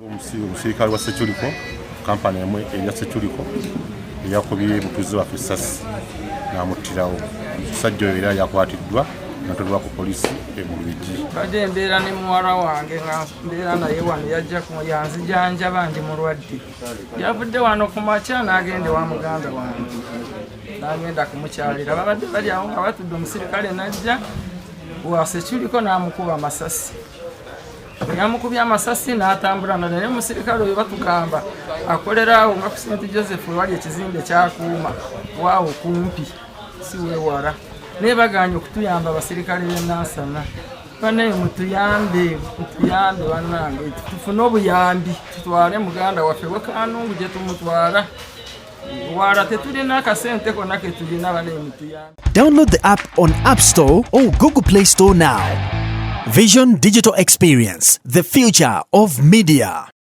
Omusirikale wa Ssekyuliko kampani emwe eya Ssekyuliko eyakubye mutuuze waffe essasi n'amuttirawo. Omusajja oyo era yakwatiddwa n'atwalibwa ku poliisi mu Lubigi. Badde mbeera ne muwala wange nga mbeera naye wano yajja yanzijanjaba ndi mulwadde. Yavudde wano ku makya n'agenda ewa muganda wange n'agenda kumukyalira. Babadde bali awo nga batudde, omusirikale n'ajja wa Ssekyuliko n'amukuba amasasi. Yamukubye amasasi n'atambula naye omusirikale oyo batugamba akolera awo nga ku St. Joseph wali ekizimbe kyakuuma waawo kumpi si weewala. Naye baganye okutuyamba abasirikale b'e Nansana. Banaye mutuyambe bannange tufune obuyambi tutwale muganda waffe Kanungu gye tumutwala. Wala tetulina akasente konna ke tulina, banaye mutuyambe. Download the app on App Store or Google Play Store now. Vision Digital Experience, the future of media.